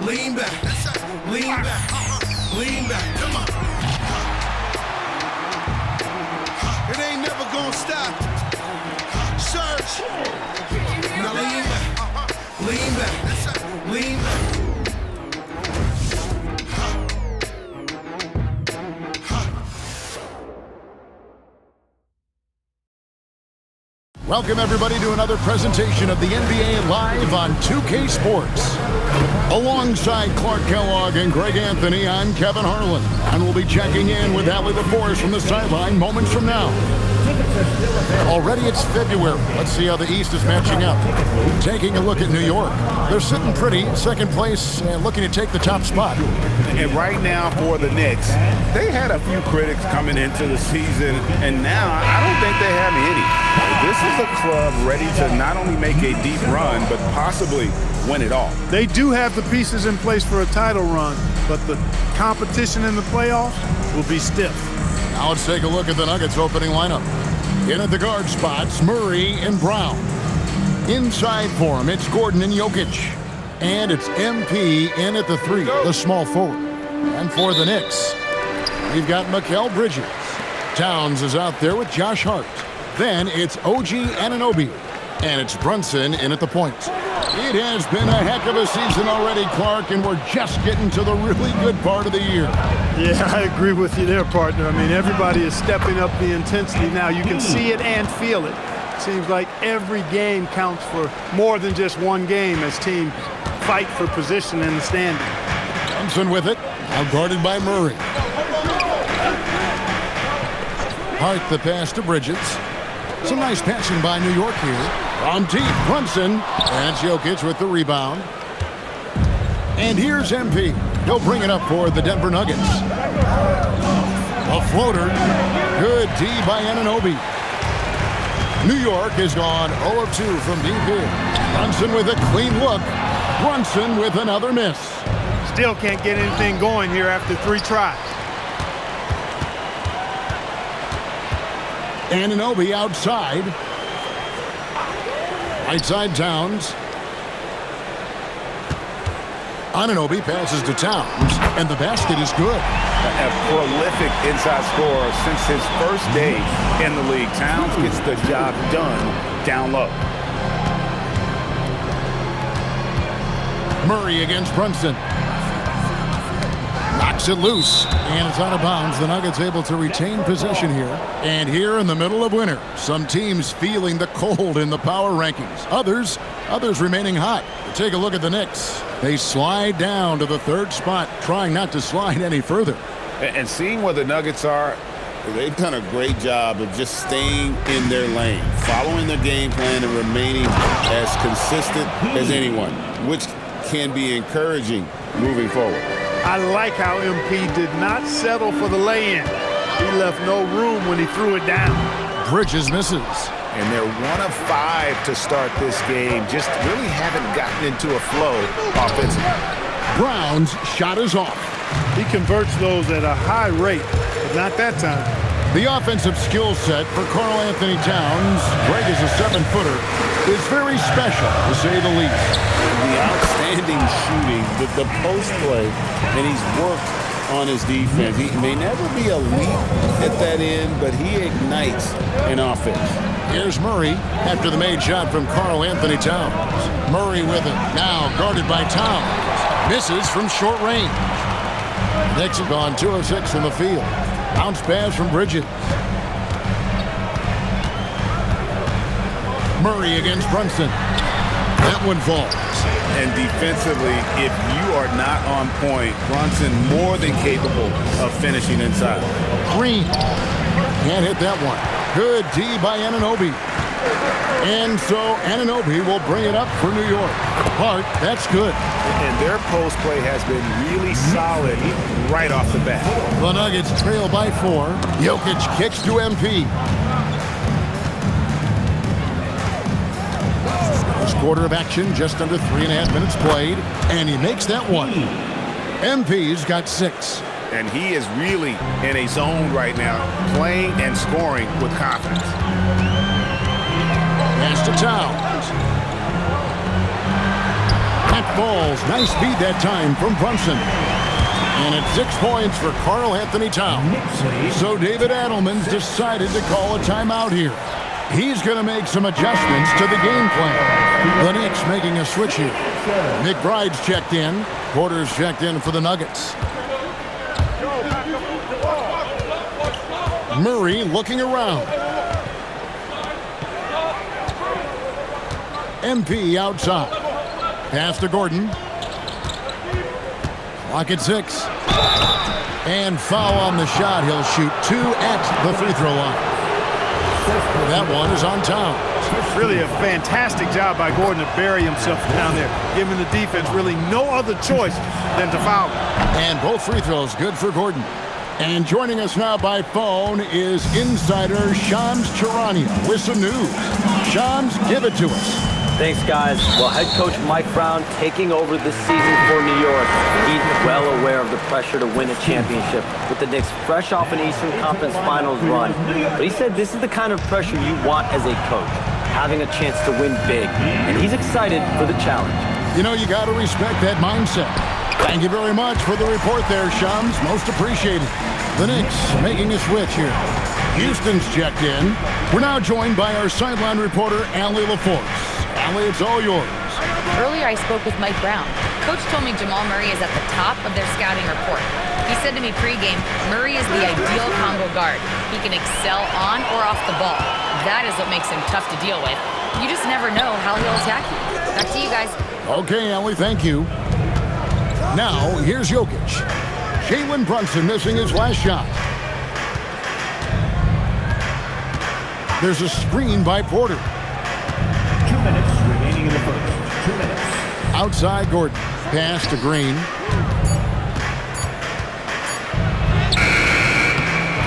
Lean back. Lean back. Lean back. Come on. It ain't never gonna stop. Surge. Now lean back. Lean back. Lean back. Welcome, everybody, to another presentation of the NBA Live on 2K Sports. Alongside Clark Kellogg and Greg Anthony, I'm Kevin Harlan, and we'll be checking in with Allie LaForce from the sideline moments from now. Already it's February. Let's see how the East is matching up. Taking a look at New York. They're sitting pretty, second place, and looking to take the top spot. And right now for the Knicks, they had a few critics coming into the season, and now I don't think they have any. This is a club ready to not only make a deep run, but possibly win it all. They do have the pieces in place for a title run, but the competition in the playoffs will be stiff. Now let's take a look at the Nuggets opening lineup. In at the guard spots, Murray and Brown. Inside for him, it's Gordon and Jokic. And it's MP in at the 3, the small forward. And for the Knicks, we've got Mikal Bridges. Towns is out there with Josh Hart. Then it's OG Anunoby. And it's Brunson in at the point. It has been a heck of a season already, Clark, and we're just getting to the really good part of the year. Yeah, I agree with you there, partner. I mean, everybody is stepping up the intensity now. You can see it and feel it. Seems like every game counts for more than just one game as teams fight for position in the standing. Brunson with it, now guarded by Murray. Hart the pass to Bridges. Some nice passing by New York here. From deep, Brunson, and Jokic with the rebound. And here's MP. He'll bring it up for the Denver Nuggets. A floater. Good D by Anunoby. New York has gone 0 of 2 from deep here. Brunson with a clean look. Brunson with another miss. Still can't get anything going here after 3 tries. Anunoby outside. Right side Towns. Anunoby passes to Towns, and the basket is good. A prolific inside scorer since his first day in the league. Towns gets the job done down low. Murray against Brunson. Knocks it loose, and it's out of bounds. The Nuggets able to retain possession here. And here in the middle of winter, some teams feeling the cold in the power rankings. Others remaining hot. Take a look at the Knicks. They slide down to the 3rd spot, trying not to slide any further. And seeing where the Nuggets are, they've done a great job of just staying in their lane, following their game plan and remaining as consistent as anyone, which can be encouraging moving forward. I like how MP did not settle for the lay-in. He left no room when he threw it down. Bridges misses. And they're 1 of 5 to start this game. Just really haven't gotten into a flow offensively. Brown's shot is off. He converts those at a high rate, but not that time. The offensive skill set for Karl Anthony Towns, Greg is a 7-footer, is very special, to say the least. The outstanding shooting, the post play, and he's worked on his defense. He may never be elite at that end, but he ignites an offense. Here's Murray after the made shot from Karl Anthony Towns. Murray with it, now guarded by Towns. Misses from short range. Knicks have gone 2 of 6 from the field. Bounce pass from Bridges. Murray against Brunson. That one falls. And defensively, if you are not on point, Brunson more than capable of finishing inside. Green can't hit that one. Good D by Anunoby. And so Anunoby will bring it up for New York. Hart, that's good. And their post play has been really solid right off the bat. The Nuggets trail by 4. Jokic kicks to MP. First quarter of action, just under 3.5 minutes played, and he makes that one. MP's got 6. And he is really in a zone right now, playing and scoring with confidence. Pass to Towns. That falls. Nice feed that time from Brunson. And it's 6 points for Karl Anthony Towns. So David Adelman's decided to call a timeout here. He's going to make some adjustments to the game plan. The Knicks making a switch here. McBride's checked in. Porter's checked in for the Nuggets. Murray looking around. MP outside. Pass to Gordon. Clock at 6. And foul on the shot. He'll shoot 2 at the free throw line. That one is on Towns. Really a fantastic job by Gordon to bury himself down there, giving the defense really no other choice than to foul him. And both free throws good for Gordon. And joining us now by phone is insider Shams Charania with some news. Shams, give it to us. Thanks, guys. Well, head coach Mike Brown taking over this season for New York. He's well aware of the pressure to win a championship with the Knicks fresh off an Eastern Conference Finals run. But he said this is the kind of pressure you want as a coach, having a chance to win big. And he's excited for the challenge. You know, you got to respect that mindset. Thank you very much for the report there, Shams. Most appreciated. The Knicks making a switch here. Houston's checked in. We're now joined by our sideline reporter, Allie LaForce. Allie, it's all yours. Earlier, I spoke with Mike Brown. Coach told me Jamal Murray is at the top of their scouting report. He said to me pregame, Murray is the ideal combo guard. He can excel on or off the ball. That is what makes him tough to deal with. You just never know how he'll attack you. Back to you guys. Okay, Allie, thank you. Now, here's Jokic. Jalen Brunson missing his last shot. There's a screen by Porter. 2 minutes remaining in the first. 2 minutes. Outside Gordon. Pass to Green.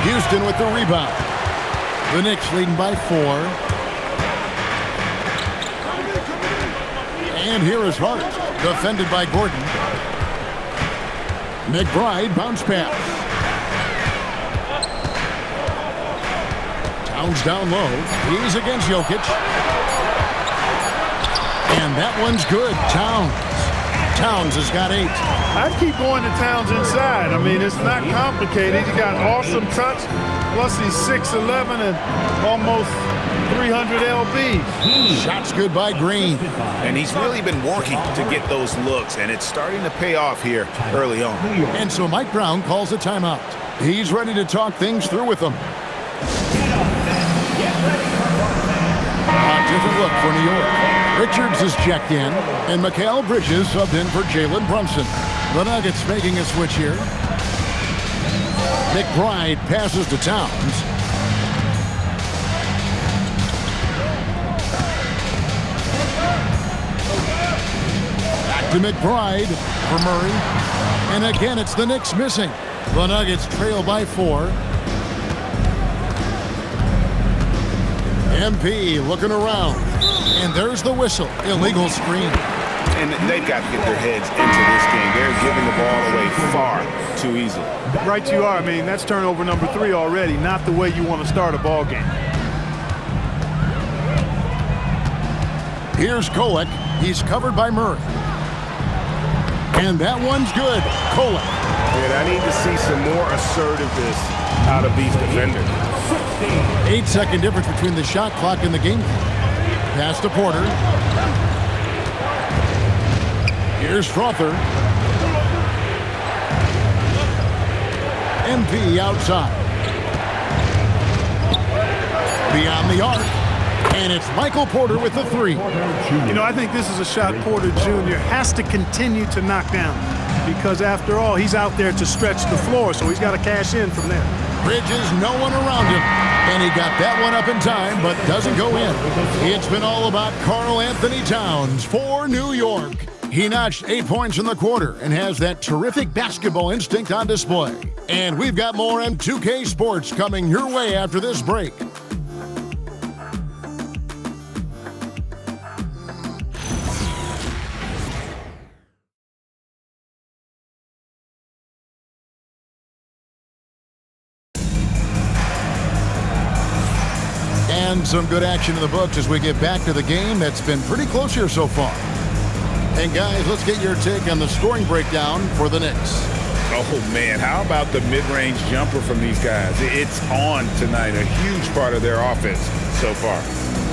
Houston with the rebound. The Knicks leading by 4. And here is Hart. Defended by Gordon. McBride bounce pass. Towns down low. He's against Jokic. And that one's good. Towns has got 8. I'd keep going to Towns inside. I mean, it's not complicated. He's got awesome touch. Plus, he's 6'11" and almost 300 lbs. Shots good by Green. And he's really been working to get those looks, and it's starting to pay off here early on. And so Mike Brown calls a timeout. He's ready to talk things through with them. A different look for New York. Richards is checked in, and Mikal Bridges subbed in for Jalen Brunson. The Nuggets making a switch here. McBride passes to Towns. Back to McBride for Murray. And again, it's the Knicks missing. The Nuggets trail by 4. MP looking around. And there's the whistle. Illegal screen. And they've got to get their heads into this game. They're giving the ball away far too easily. Right you are. I mean, that's turnover number 3 already. Not the way you want to start a ball game. Here's Kolek. He's covered by Murray. And that one's good. Kolek. And I need to see some more assertiveness out of these defenders. 8-second difference between the shot clock and the game clock. Pass to Porter. Here's Strother. MP outside. Beyond the arc. And it's Michael Porter with the 3. You know, I think this is a shot Porter Jr. has to continue to knock down because, after all, he's out there to stretch the floor, so he's got to cash in from there. Bridges, no one around him. And he got that one up in time, but doesn't go in. It's been all about Karl Anthony Towns for New York. He notched 8 points in the quarter and has that terrific basketball instinct on display. And we've got more M2K Sports coming your way after this break. And some good action in the books as we get back to the game that's been pretty close here so far. And guys, let's get your take on the scoring breakdown for the Knicks. Oh, man, how about the mid-range jumper from these guys? It's on tonight, a huge part of their offense so far.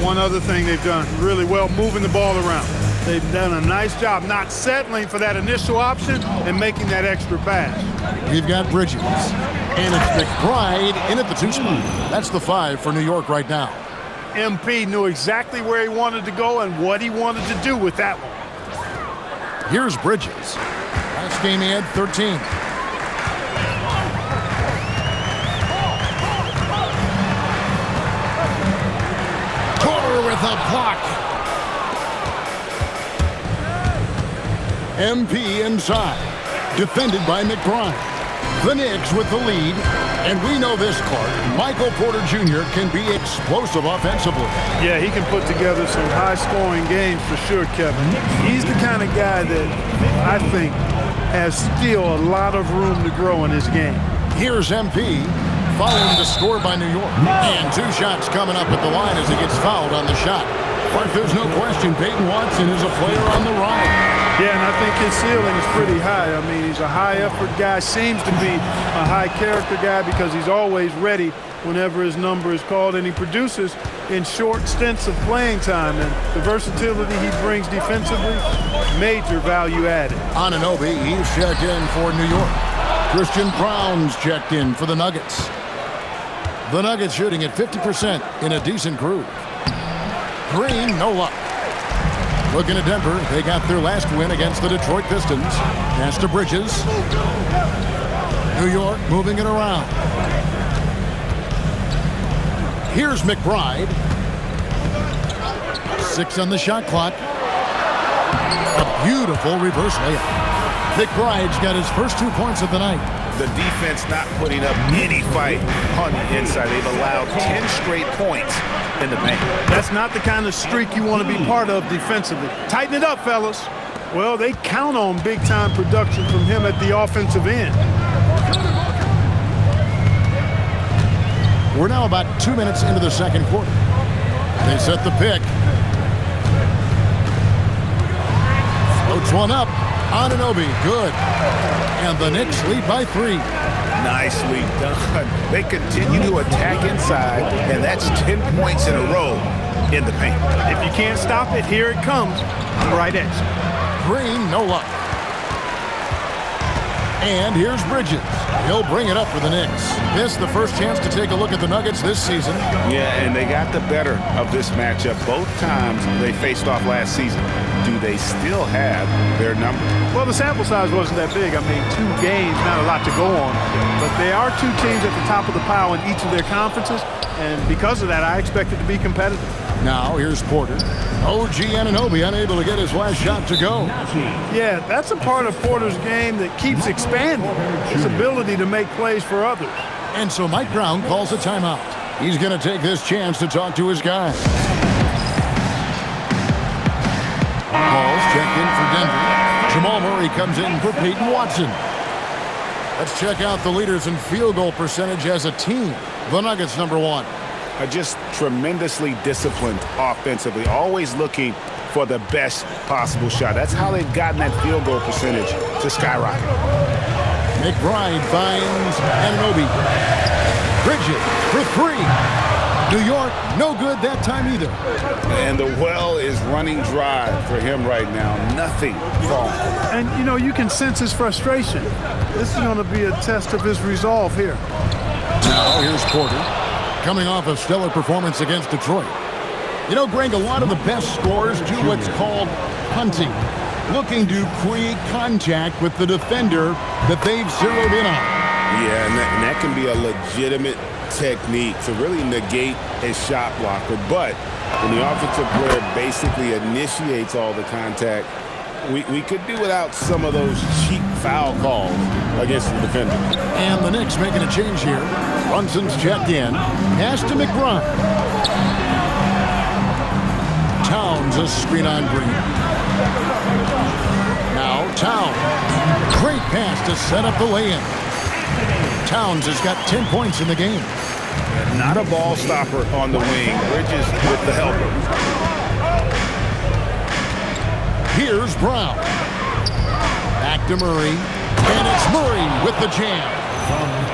One other thing they've done really well, moving the ball around. They've done a nice job not settling for that initial option and making that extra pass. We've got Bridges, and it's McBride in at the 2 spot. That's the 5 for New York right now. MP knew exactly where he wanted to go and what he wanted to do with that one. Here's Bridges. Last game he had 13. With a block. MP inside. Defended by McBride. The Knicks with the lead. And we know this, Clark. Michael Porter Jr. can be explosive offensively. Yeah, he can put together some high-scoring games for sure, Kevin. He's the kind of guy that I think has still a lot of room to grow in his game. Here's MP. Following the score by New York. And 2 shots coming up at the line as he gets fouled on the shot. But there's no question Peyton Watson is a player on the rise. Yeah, and I think his ceiling is pretty high. I mean, he's a high-effort guy, seems to be a high-character guy because he's always ready whenever his number is called, and he produces in short stints of playing time. And the versatility he brings defensively, major value added. Anunoby, he's checked in for New York. Christian Brown's checked in for the Nuggets. The Nuggets shooting at 50% in a decent groove. Green, no luck. Looking at Denver, they got their last win against the Detroit Pistons. Pass to Bridges. New York moving it around. Here's McBride. 6 on the shot clock. A beautiful reverse layup. McBride's got his first 2 points of the night. The defense not putting up any fight on the inside. They've allowed 10 straight points in the paint. That's not the kind of streak you want to be part of defensively. Tighten it up, fellas. Well, they count on big-time production from him at the offensive end. We're now about 2 minutes into the second quarter. They set the pick. Floats one up. Anunoby, good. And the Knicks lead by 3. Nicely done. They continue to attack inside, and that's 10 points in a row in the paint. If you can't stop it, here it comes on the right edge. Green, no luck. And here's Bridges. He'll bring it up for the Knicks. This the first chance to take a look at the Nuggets this season. Yeah, and they got the better of this matchup both times they faced off last season. Do they still have their number? Well, the sample size wasn't that big. I mean, 2 games, not a lot to go on. But they are 2 teams at the top of the pile in each of their conferences. And because of that, I expect it to be competitive. Now, here's Porter. OG Anunoby unable to get his last shot to go. Yeah, that's a part of Porter's game that keeps expanding. His ability to make plays for others. And so Mike Brown calls a timeout. He's going to take this chance to talk to his guys. Paul's checked in for Denver. Jamal Murray comes in for Peyton Watson. Let's check out the leaders in field goal percentage as a team. The Nuggets, number 1. Are just tremendously disciplined offensively, always looking for the best possible shot. That's how they've gotten that field goal percentage to skyrocket. McBride finds Anunoby. Bridges for 3. New York, no good that time either. And the well is running dry for him right now. Nothing falling. And, you know, you can sense his frustration. This is going to be a test of his resolve here. Now, here's Porter, coming off a stellar performance against Detroit. You know, Greg, a lot of the best scorers do what's called hunting, looking to create contact with the defender that they've zeroed in on. Yeah, and that can be a legitimate technique to really negate a shot blocker. But when the offensive player basically initiates all the contact, we could do without some of those cheap foul calls against the defender. And the Knicks making a change here. Brunson's checked in. Pass to McBride. Towns a screen on Green. Now Towns. Great pass to set up the lay-in. Towns has got 10 points in the game. Not a ball stopper on the wing. Bridges with the helper. Here's Brown. Back to Murray. And it's Murray with the jam.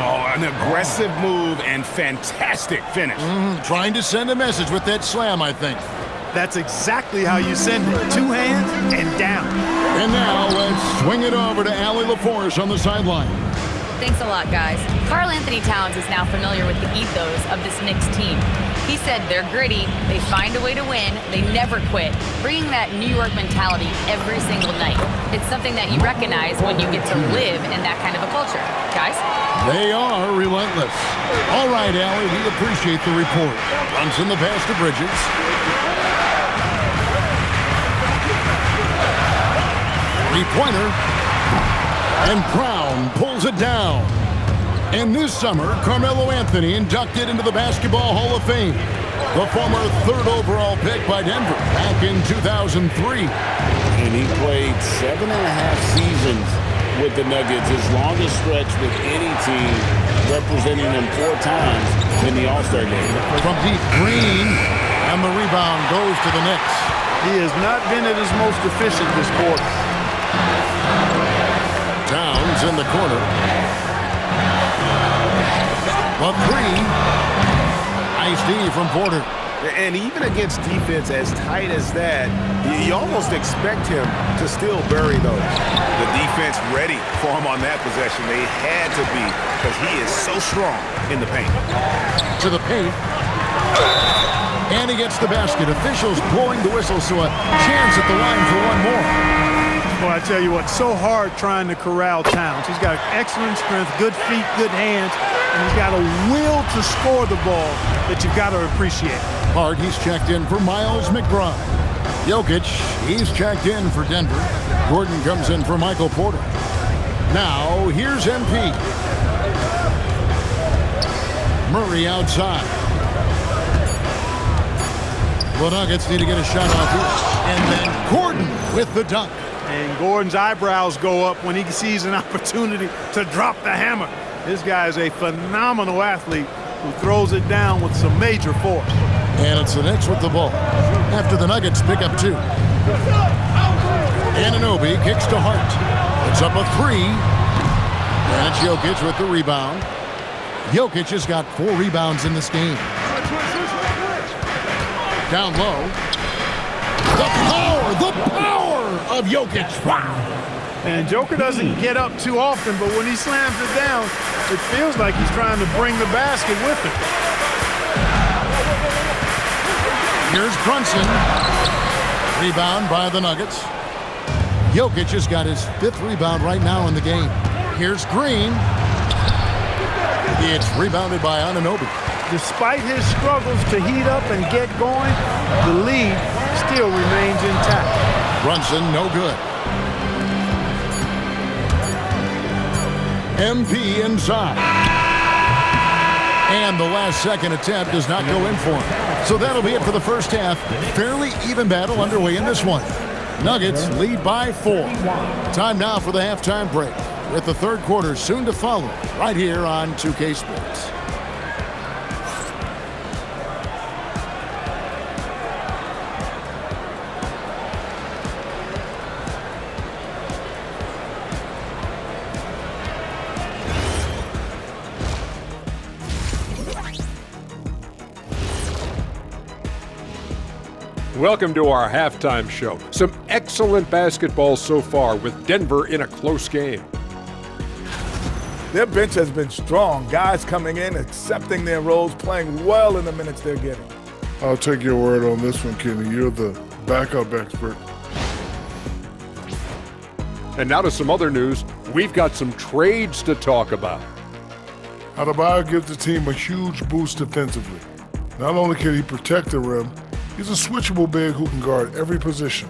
Oh, an aggressive move and fantastic finish. Trying to send a message with that slam, I think. That's exactly how you send it. Two hands and down. And now let's swing it over to Allie LaForce on the sideline. Thanks a lot, guys. Karl Anthony Towns is now familiar with the ethos of this Knicks team. He said they're gritty, they find a way to win, they never quit, bringing that New York mentality every single night. It's something that you recognize when you get to live in that kind of a culture. Guys? They are relentless. All right, Allie, we appreciate the report. Runs in the pass to Bridges. Three-pointer. And Brown pulls it down. And this summer, Carmelo Anthony inducted into the Basketball Hall of Fame. The former 3rd overall pick by Denver back in 2003. And he played 7.5 seasons with the Nuggets, his longest stretch with any team, representing them 4 times in the All-Star game. From deep, Green, and the rebound goes to the Knicks. He has not been at his most efficient this quarter. Towns in the corner. The three. Nice D from Porter. And even against defense as tight as that, you almost expect him to still bury those. The defense ready for him on that possession. They had to be, because he is so strong in the paint. To the paint. And he gets the basket. Officials blowing the whistle, so a chance at the line for one more. Well, I tell you what, so hard trying to corral Towns. He's got excellent strength, good feet, good hands, and he's got a will to score the ball that you've got to appreciate. Hard, he's checked in for Miles McBride. Jokic, he's checked in for Denver. Gordon comes in for Michael Porter. Now, here's MP. Murray outside. The Nuggets need to get a shot off here. And then Gordon with the dunk. And Gordon's eyebrows go up when he sees an opportunity to drop the hammer. This guy is a phenomenal athlete who throws it down with some major force. And it's the Knicks with the ball after the Nuggets pick up 2. Anunoby kicks to Hart. It's up a 3. And it's Jokic with the rebound. Jokic has got 4 rebounds in this game. Down low. The power of Jokic. Wow. And Joker doesn't get up too often, but when he slams it down, it feels like he's trying to bring the basket with him. Here's Brunson. Rebound by the Nuggets. Jokic has got his 5th rebound right now in the game. Here's Green. It's rebounded by Anunoby. Despite his struggles to heat up and get going, the lead still remains intact. Brunson, no good. MP inside. And the last second attempt does not go in for him. So that'll be it for the first half. Fairly even battle underway in this one. Nuggets lead by 4. Time now for the halftime break, with the third quarter soon to follow, right here on 2K Sports. Welcome to our halftime show. Some excellent basketball so far, with Denver in a close game. Their bench has been strong. Guys coming in, accepting their roles, playing well in the minutes they're getting. I'll take your word on this one, Kenny. You're the backup expert. And now to some other news. We've got some trades to talk about. Adebayo gives the team a huge boost defensively. Not only can he protect the rim, he's a switchable big who can guard every position.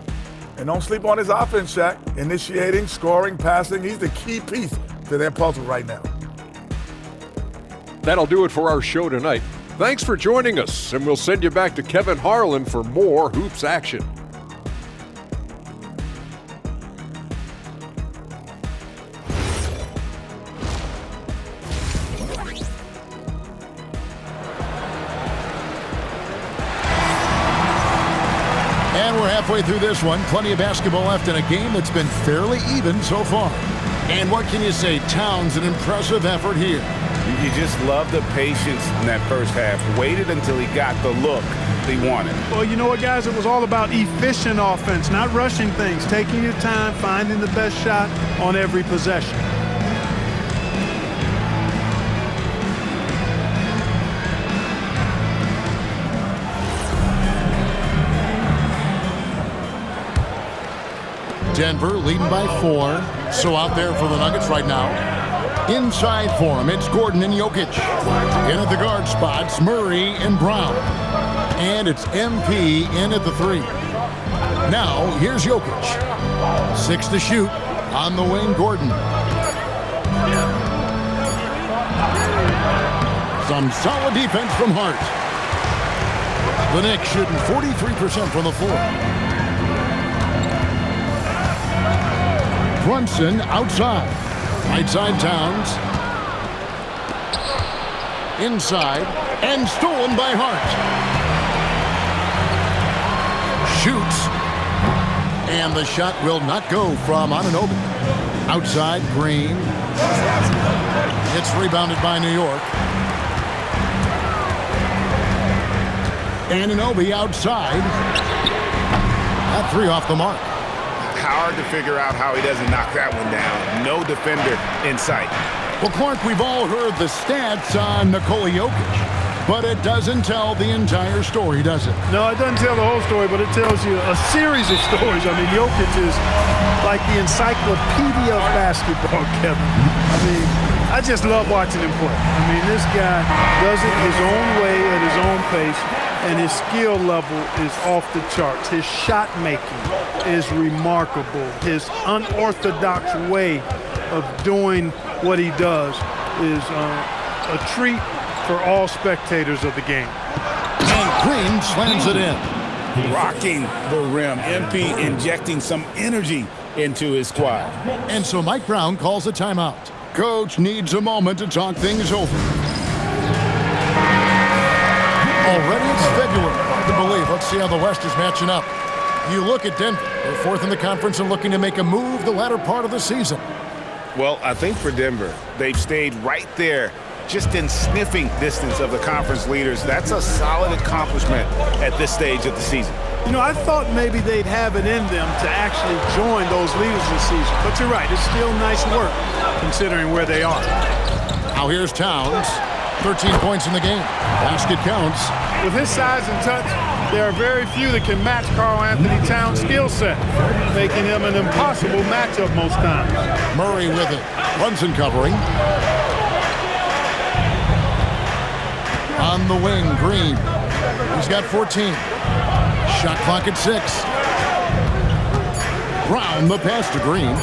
And don't sleep on his offense, Shaq. Initiating, scoring, passing. He's the key piece to their puzzle right now. That'll do it for our show tonight. Thanks for joining us, and we'll send you back to Kevin Harlan for more hoops action. And we're halfway through this one. Plenty of basketball left in a game that's been fairly even so far. And what can you say? Towns, an impressive effort here. You just love the patience in that first half. Waited until he got the look he wanted. Well, you know what, guys? It was all about efficient offense, not rushing things, taking your time, finding the best shot on every possession. Denver leading by 4. So out there for the Nuggets right now. Inside for him, it's Gordon and Jokic. In at the guard spots, Murray and Brown. And it's MP in at the 3. Now, here's Jokic. 6 to shoot. On the wing, Gordon. Some solid defense from Hart. The Knicks shooting 43% from the floor. Brunson outside. Right side Towns. Inside. And stolen by Hart. Shoots. And the shot will not go from Anunoby. Outside Green. It's rebounded by New York. Anunoby outside. That 3 off the mark. Hard to figure out how he doesn't knock that one down. No defender in sight. Well, Clark, we've all heard the stats on Nikola Jokic, but it doesn't tell the entire story, does it? No, it doesn't tell the whole story, but it tells you a series of stories. I mean, Jokic is like the encyclopedia of basketball, Kevin. I mean, I just love watching him play. I mean, this guy does it his own way at his own pace, and his skill level is off the charts. His shot making is remarkable. His unorthodox way of doing what he does is a treat for all spectators of the game. And Green slams it in. Rocking the rim. MP injecting some energy into his squad. And so Mike Brown calls a timeout. Coach needs a moment to talk things over. Already it's February. Hard to believe. Let's see how the West is matching up. You look at Denver. They're 4th in the conference and looking to make a move the latter part of the season. Well, I think for Denver, they've stayed right there, just in sniffing distance of the conference leaders. That's a solid accomplishment at this stage of the season. You know, I thought maybe they'd have it in them to actually join those leaders this season. But you're right, it's still nice work considering where they are. Now here's Towns. 13 points in the game. Basket counts. With his size and touch, there are very few that can match Karl-Anthony Towns' skill set, making him an impossible matchup most times. Murray with it. Brunson covering. On the wing, Green. He's got 14. Shot clock at 6. Brown, the pass to Green.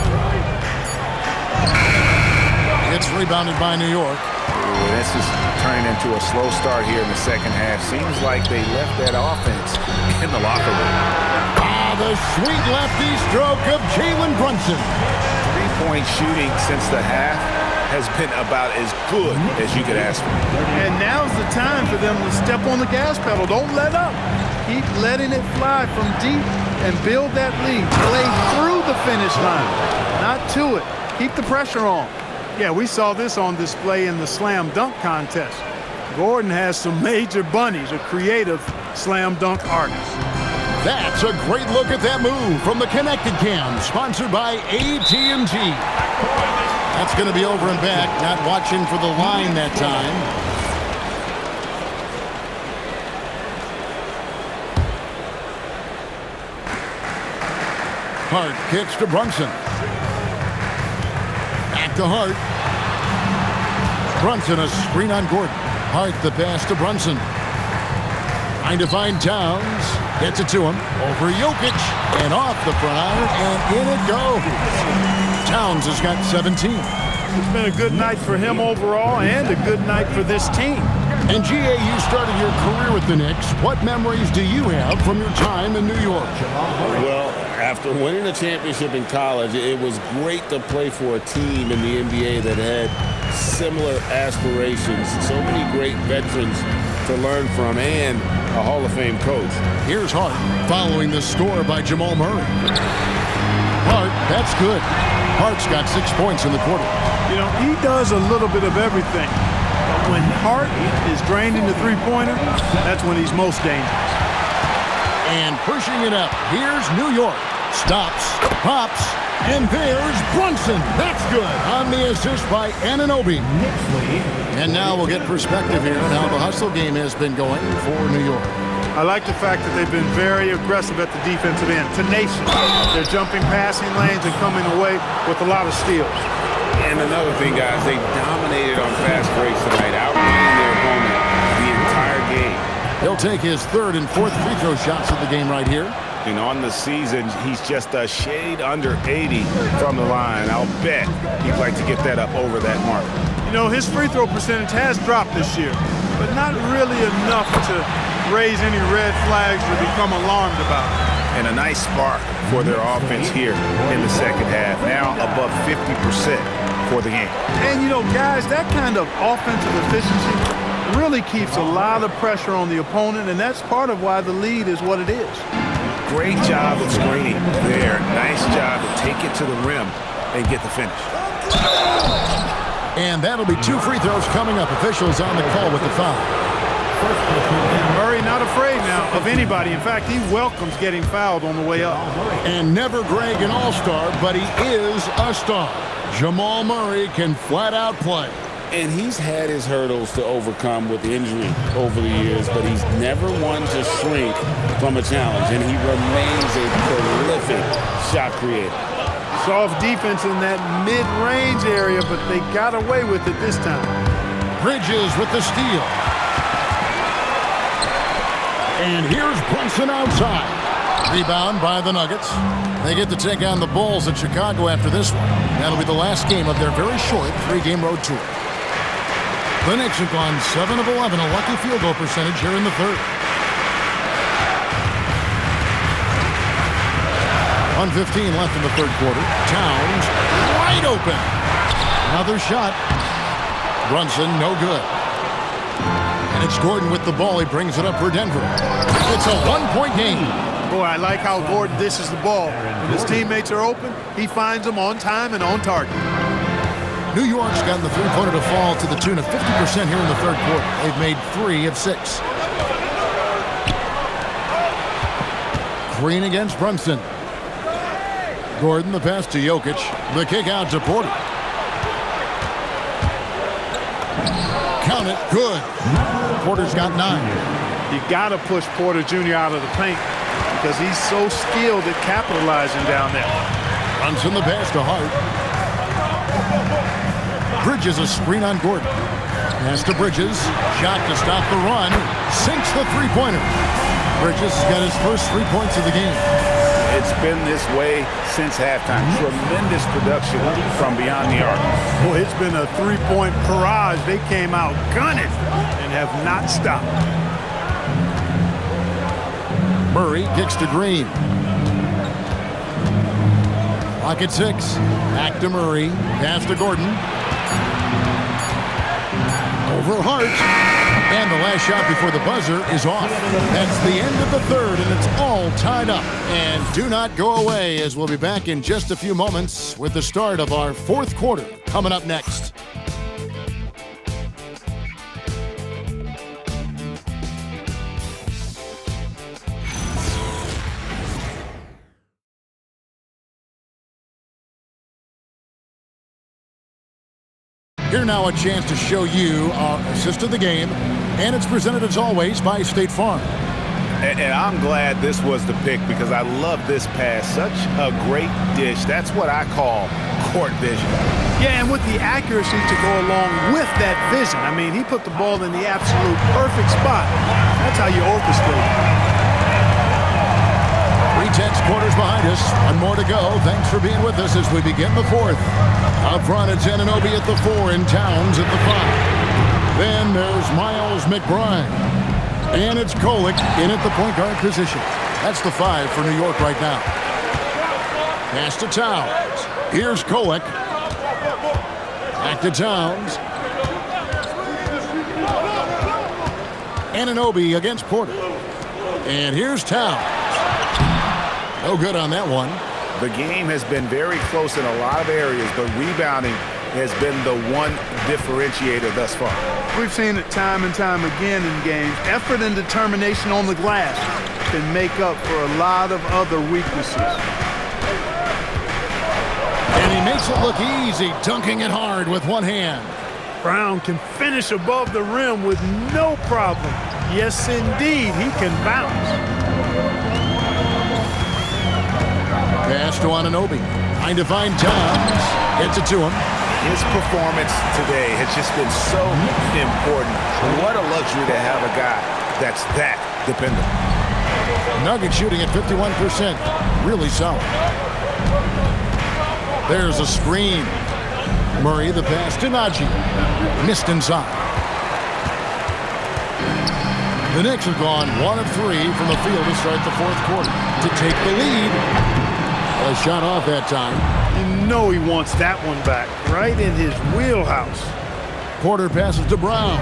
It's rebounded by New York. This is turning into a slow start here in the second half. Seems like they left that offense in the locker room. The sweet lefty stroke of Jalen Brunson. 3-point shooting since the half has been about as good as you could ask for. And now's the time for them to step on the gas pedal. Don't let up. Keep letting it fly from deep and build that lead. Play through the finish line, not to it. Keep the pressure on. Yeah, we saw this on display in the slam dunk contest. Gordon has some major bunnies, a creative slam dunk artist. That's a great look at that move from the Connected Cam, sponsored by AT&T. That's going to be over and back, not watching for the line that time. Hart kicks to Brunson. Back to Hart. Brunson, a screen on Gordon. Hart, the pass to Brunson. Trying to find Towns. Gets it to him. Over Jokic. And off the front iron. And in it goes. Towns has got 17. It's been a good night for him overall and a good night for this team. And G.A., you started your career with the Knicks. What memories do you have from your time in New York? Well, after winning a championship in college, it was great to play for a team in the NBA that had similar aspirations. So many great veterans to learn from, and a Hall of Fame coach. Here's Hart following the score by Jamal Murray. Hart, that's good. Hart's got 6 points in the quarter. You know, he does a little bit of everything. But when Hart is drained in the three-pointer, that's when he's most dangerous. And pushing it up, here's New York. Stops, pops, and there's Brunson. That's good on the assist by Anunoby. And now we'll get perspective here on how the hustle game has been going for New York. I like the fact that they've been very aggressive at the defensive end, tenacious. They're jumping passing lanes and coming away with a lot of steals. And another thing, guys, they dominated on fast breaks tonight, outrunning their opponent the entire game. He'll take his 3rd and 4th free throw shots of the game right here. And on the season, he's just a shade under 80 from the line. I'll bet he'd like to get that up over that mark. You know, his free throw percentage has dropped this year, but not really enough to raise any red flags or become alarmed about it. And a nice spark for their offense here in the second half. Now above 50% for the game. And, you know, guys, that kind of offensive efficiency really keeps a lot of pressure on the opponent, and that's part of why the lead is what it is. Great job of screening there. Nice job to take it to the rim and get the finish. And that'll be 2 free throws coming up. Officials on the call with the foul. Murray not afraid now of anybody. In fact, he welcomes getting fouled on the way up. And never Greg an all-star, but he is a star. Jamal Murray can flat out play. And he's had his hurdles to overcome with injury over the years, but he's never one to shrink from a challenge, and he remains a prolific shot creator. Soft defense in that mid-range area, but they got away with it this time. Bridges with the steal. And here's Brunson outside. Rebound by the Nuggets. They get to take on the Bulls in Chicago after this one. That'll be the last game of their very short 3-game road tour. The Knicks have gone 7 of 11, a lucky field goal percentage here in the 3rd. 1:15 left in the 3rd quarter. Towns wide open. Another shot. Brunson no good. And it's Gordon with the ball. He brings it up for Denver. It's a 1-point game. Boy, I like how Gordon dishes the ball. When his teammates are open, he finds them on time and on target. New York's gotten the three-pointer to fall to the tune of 50% here in the 3rd quarter. They've made 3 of 6. Green against Brunson. Gordon the pass to Jokic. The kick out to Porter. Count it. Good. Porter's got 9. You got to push Porter Jr. out of the paint because he's so skilled at capitalizing down there. Brunson the pass to Hart. Bridges a screen on Gordon. Pass to Bridges. Shot to stop the run. Sinks the three-pointer. Bridges has got his first 3 points of the game. It's been this way since halftime. Tremendous production from beyond the arc. Boy, it's been a 3-point barrage. They came out gunning and have not stopped. Murray kicks to Green. Clock at 6. Back to Murray. Pass to Gordon. Over Hart. And the last shot before the buzzer is off. That's the end of the 3rd, and it's all tied up. And do not go away, as we'll be back in just a few moments with the start of our 4th quarter coming up next. Here now a chance to show you our assist of the game, and it's presented as always by State Farm. And I'm glad this was the pick because I love this pass. Such a great dish. That's what I call court vision. Yeah, and with the accuracy to go along with that vision. I mean, he put the ball in the absolute perfect spot. That's how you orchestrate. 3-10 quarters behind us. 1 more to go. Thanks for being with us as we begin the 4th. Up front, it's Anunoby at the 4 and Towns at the 5. Then there's Miles McBride. And it's Kolek in at the point guard position. That's the 5 for New York right now. Pass to Towns. Here's Kolek. Back to Towns. Anunoby against Porter. And here's Towns. No good on that one. The game has been very close in a lot of areas, but rebounding has been the one differentiator thus far. We've seen it time and time again in games. Effort and determination on the glass can make up for a lot of other weaknesses. And he makes it look easy, dunking it hard with one hand. Brown can finish above the rim with no problem. Yes, indeed, he can bounce. Pass to Anunoby. Trying to find Towns. Gets it to him. His performance today has just been so important. What a luxury to have a guy that's that dependable. Nuggets shooting at 51%. Really solid. There's a screen. Murray the pass to Najee. Missed inside. The Knicks have gone 1 of 3 from the field to start the fourth quarter to take the lead. A shot off that time. You know he wants that one back, right in his wheelhouse. Porter passes to Brown.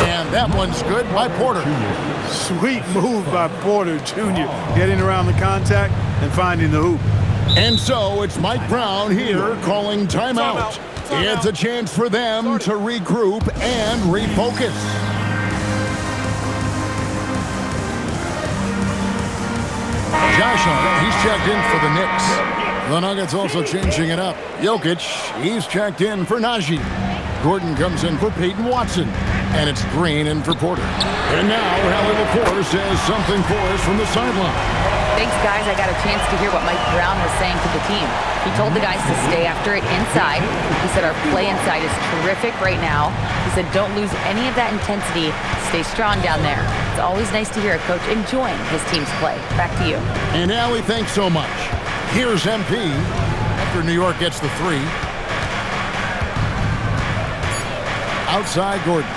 And that one's good by Porter. Sweet move by Porter Jr. Getting around the contact and finding the hoop. And so it's Mike Brown here calling timeout. It's a chance for them to regroup and refocus. Josh Hart, he's checked in for the Knicks. The Nuggets also changing it up. Jokic, he's checked in for Najee. Gordon comes in for Peyton Watson. And it's Green in for Porter. And now Hallie LaForce says something for us from the sideline. Thanks, guys. I got a chance to hear what Mike Brown was saying to the team. He told the guys to stay after it inside. He said our play inside is terrific right now. He said don't lose any of that intensity. Stay strong down there. It's always nice to hear a coach enjoying his team's play. Back to you. And Allie, thanks so much. Here's MP after New York gets the 3. Outside Gordon.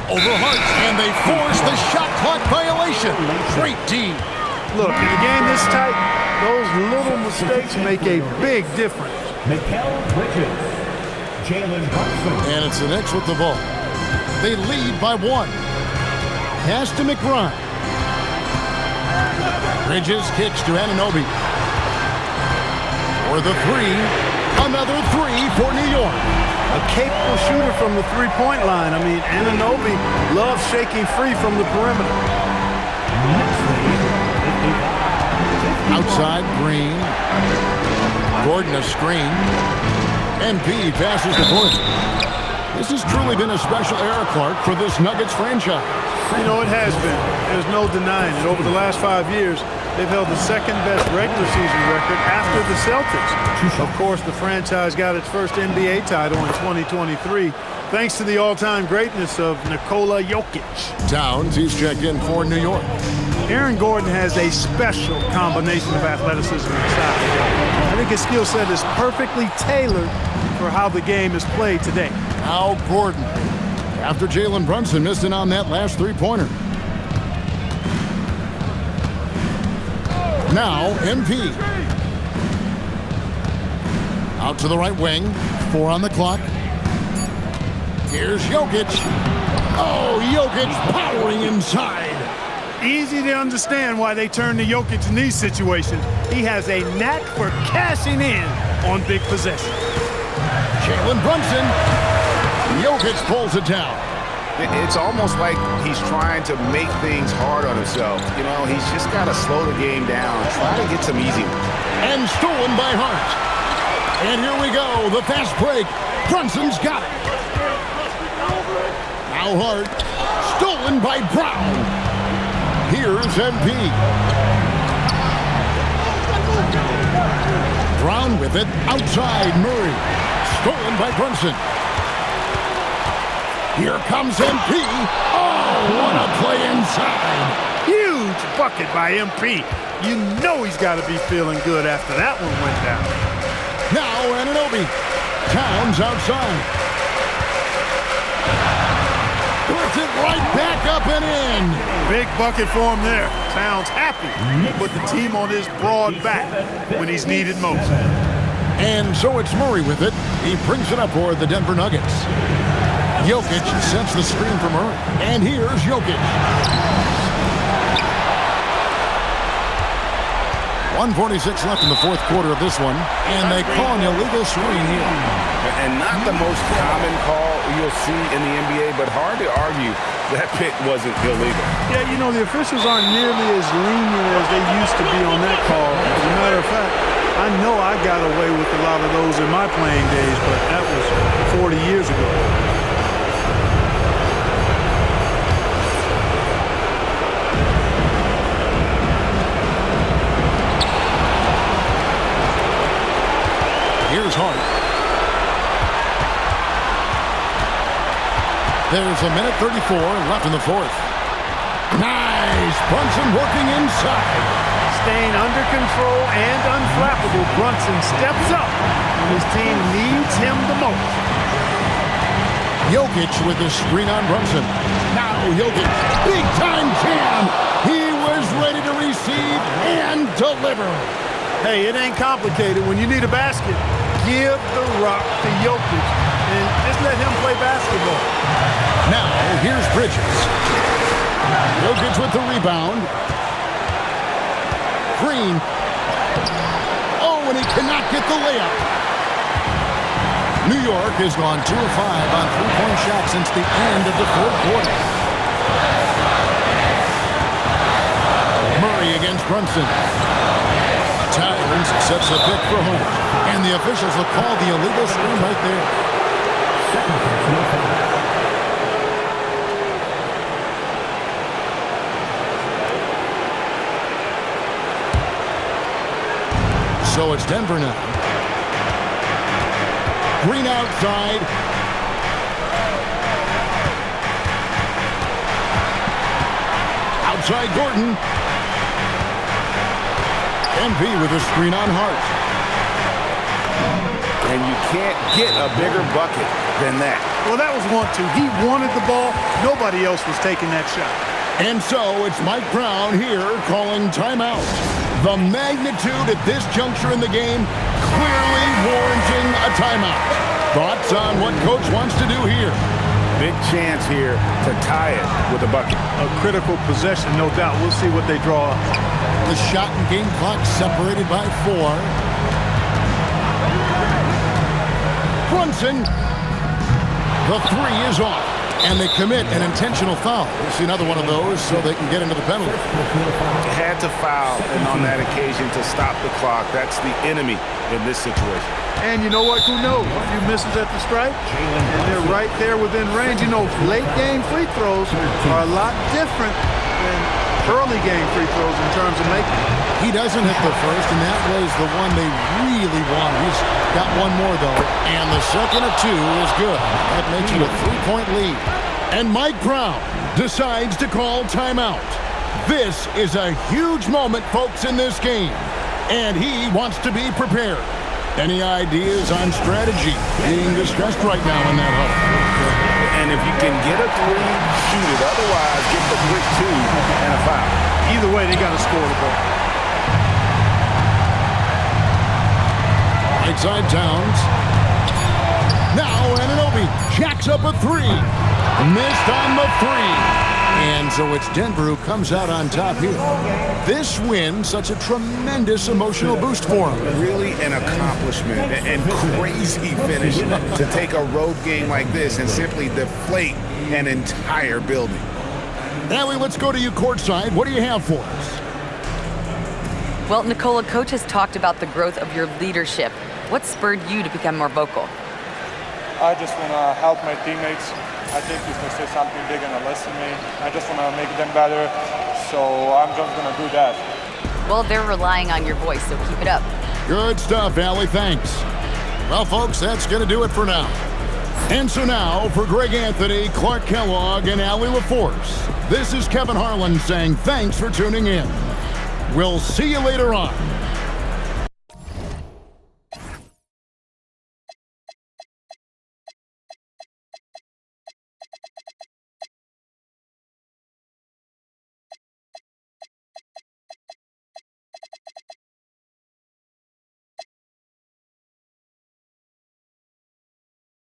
Over Hart, and they force the shot clock violation. Great D. Look, in a game this tight, those little mistakes make a big difference. And it's the Knicks with the ball. They lead by 1. Pass to McBride. Bridges kicks to Anunoby. For the 3. Another 3 for New York. A capable shooter from the three-point line. I mean, Anunoby loves shaking free from the perimeter. Outside, Green. Gordon a screen. MP passes to Gordon. This has truly been a special era, Clark, for this Nuggets franchise. You know, it has been. There's no denying it. Over the last 5 years, they've held the second-best regular season record after the Celtics. Of course, the franchise got its first NBA title in 2023, thanks to the all-time greatness of Nikola Jokic. Towns, he's checked in for New York. Aaron Gordon has a special combination of athleticism and size. I think his skill set is perfectly tailored for how the game is played today. Now Gordon, after Jalen Brunson missed it on that last three-pointer. Now MP. Out to the right wing. 4 on the clock. Here's Jokic. Oh, Jokic powering inside. Easy to understand why they turn to Jokic in these situations. He has a knack for cashing in on big possessions. Jalen Brunson. Jokic pulls it down. It's almost like he's trying to make things hard on himself. You know, he's just got to slow the game down, try to get some easy ones. And stolen by Hart. And here we go, the fast break. Brunson's got it. Now Hart, stolen by Brown. Here's MP. Brown with it, outside Murray. Stolen by Brunson. Here comes MP. Oh, what a play inside. Huge bucket by MP. You know he's got to be feeling good after that one went down. Now Anunoby. Towns outside. Puts it right back up and in. Big bucket for him there. Towns happy to put the team on his broad back when he's needed most. And so it's Murray with it. He brings it up for the Denver Nuggets. Jokic sets the screen for Murray. And here's Jokic. 1:46 left in the fourth quarter of this one. And they call an illegal swing here. And not the most common call you'll see in the NBA, but hard to argue that pick wasn't illegal. Yeah, you know, the officials aren't nearly as lenient as they used to be on that call. As a matter of fact, I know I got away with a lot of those in my playing days, but that was 40 years ago. Here's Hart. There's a minute 34 left in the fourth. Nice! Brunson working inside. Staying under control and unflappable, Brunson steps up when his team needs him the most. Jokic with the screen on Brunson. Now Jokic, big-time jam. He was ready to receive and deliver. Hey, it ain't complicated. When you need a basket, give the rock to Jokic and just let him play basketball. Now, here's Bridges. Jokic with the rebound. Green. Oh, and he cannot get the layup. New York has gone 2 of 5 on three-point shots since the end of the fourth quarter. Murray against Brunson. Tynes sets the pick for home. And the officials will call the illegal screen right there. So it's Denver now. Green outside. Outside Gordon. MV with a screen on Hart. And you can't get a bigger bucket than that. Well, that was 1-2. He wanted the ball. Nobody else was taking that shot. And so it's Mike Brown here calling timeout. The magnitude at this juncture in the game clearly warranting a timeout. Thoughts on what Coach wants to do here? Big chance here to tie it with a bucket. A critical possession, no doubt. We'll see what they draw up. The shot and game clock separated by 4. Brunson. The 3 is off. And they commit an intentional foul. We'll see another one of those so they can get into the penalty. Had to foul, and on that occasion to stop the clock. That's the enemy in this situation. And you know what? Who knows? A few misses at the stripe, and they're right there within range. You know, late game free throws are a lot different than early game free throws in terms of making. He doesn't hit the first, and that was the one they really wanted. He's got one more, though, and the second of 2 is good. That makes it a 3-point lead. And Mike Brown decides to call timeout. This is a huge moment, folks, in this game, and he wants to be prepared. Any ideas on strategy being discussed right now in that huddle? And if you can get a 3, shoot it. Otherwise, get the quick 2 and a foul. Either way, they got to score the ball. Right side Towns. Now Anunoby jacks up a 3. Missed on the 3. And so it's Denver who comes out on top here. This win, such a tremendous emotional boost for him. Really an accomplishment and crazy finish to take a road game like this and simply deflate an entire building. Ellie, let's go to you courtside. What do you have for us? Well, Nicola, Coach has talked about the growth of your leadership. What spurred you to become more vocal? I just want to help my teammates. I think if they say something, they're going to listen to me. I just want to make them better, so I'm just going to do that. Well, they're relying on your voice, so keep it up. Good stuff, Allie. Thanks. Well, folks, that's going to do it for now. And so now, for Greg Anthony, Clark Kellogg, and Allie LaForce, this is Kevin Harlan saying thanks for tuning in. We'll see you later on.